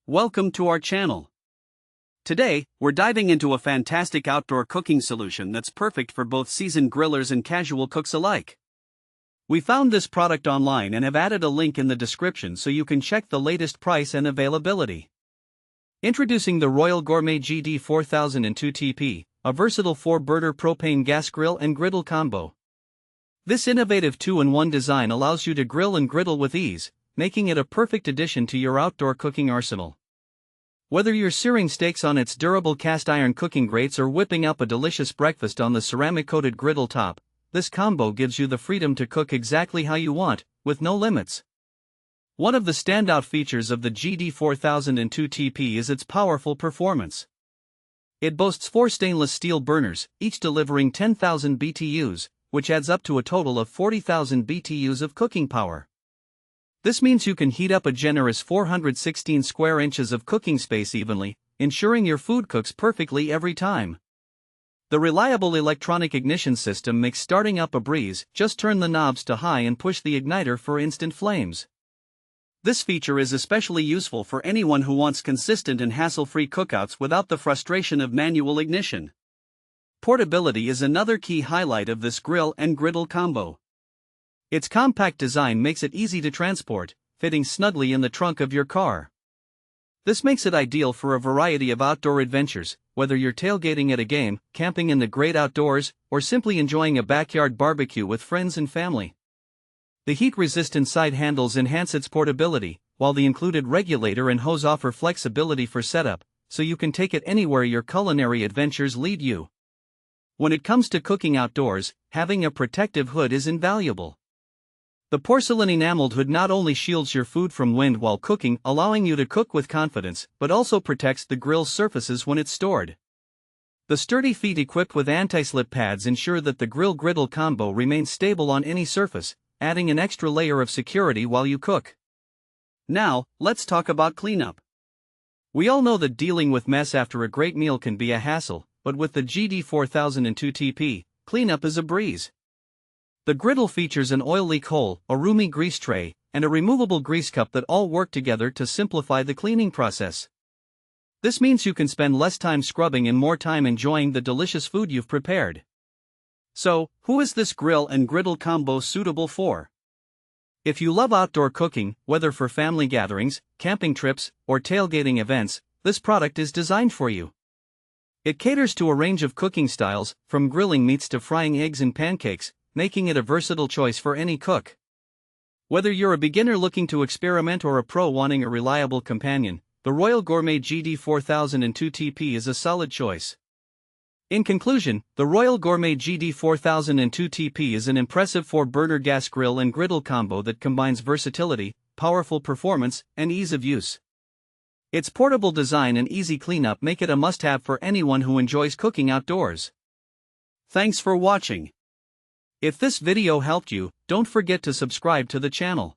Welcome to our channel. Today, we're diving into a fantastic outdoor cooking solution that's perfect for both seasoned grillers and casual cooks alike. We found this product online and have added a link in the description so you can check the latest price and availability. Introducing the Royal Gourmet GD4002TP, a versatile 4-burner propane gas grill and griddle combo. This innovative 2-in-1 design allows you to grill and griddle with ease, making it a perfect addition to your outdoor cooking arsenal. Whether you're searing steaks on its durable cast iron cooking grates or whipping up a delicious breakfast on the ceramic-coated griddle top, this combo gives you the freedom to cook exactly how you want, with no limits. One of the standout features of the GD4002TP is its powerful performance. It boasts 4 stainless steel burners, each delivering 10,000 BTUs, which adds up to a total of 40,000 BTUs of cooking power. This means you can heat up a generous 416 square inches of cooking space evenly, ensuring your food cooks perfectly every time. The reliable electronic ignition system makes starting up a breeze. Just turn the knobs to high and push the igniter for instant flames. This feature is especially useful for anyone who wants consistent and hassle-free cookouts without the frustration of manual ignition. Portability is another key highlight of this grill and griddle combo. Its compact design makes it easy to transport, fitting snugly in the trunk of your car. This makes it ideal for a variety of outdoor adventures, whether you're tailgating at a game, camping in the great outdoors, or simply enjoying a backyard barbecue with friends and family. The heat-resistant side handles enhance its portability, while the included regulator and hose offer flexibility for setup, so you can take it anywhere your culinary adventures lead you. When it comes to cooking outdoors, having a protective hood is invaluable. The porcelain enameled hood not only shields your food from wind while cooking, allowing you to cook with confidence, but also protects the grill's surfaces when it's stored. The sturdy feet equipped with anti-slip pads ensure that the grill-griddle combo remains stable on any surface, adding an extra layer of security while you cook. Now, let's talk about cleanup. We all know that dealing with mess after a great meal can be a hassle, but with the GD4002TP, cleanup is a breeze. The griddle features an oil leak hole, a roomy grease tray, and a removable grease cup that all work together to simplify the cleaning process. This means you can spend less time scrubbing and more time enjoying the delicious food you've prepared. So, who is this grill and griddle combo suitable for? If you love outdoor cooking, whether for family gatherings, camping trips, or tailgating events, this product is designed for you. It caters to a range of cooking styles, from grilling meats to frying eggs and pancakes, making it a versatile choice for any cook. Whether you're a beginner looking to experiment or a pro wanting a reliable companion, the Royal Gourmet GD4002TP is a solid choice. In conclusion, the Royal Gourmet GD4002TP is an impressive 4-burner gas grill and griddle combo that combines versatility, powerful performance, and ease of use. Its portable design and easy cleanup make it a must-have for anyone who enjoys cooking outdoors. Thanks for watching. If this video helped you, don't forget to subscribe to the channel.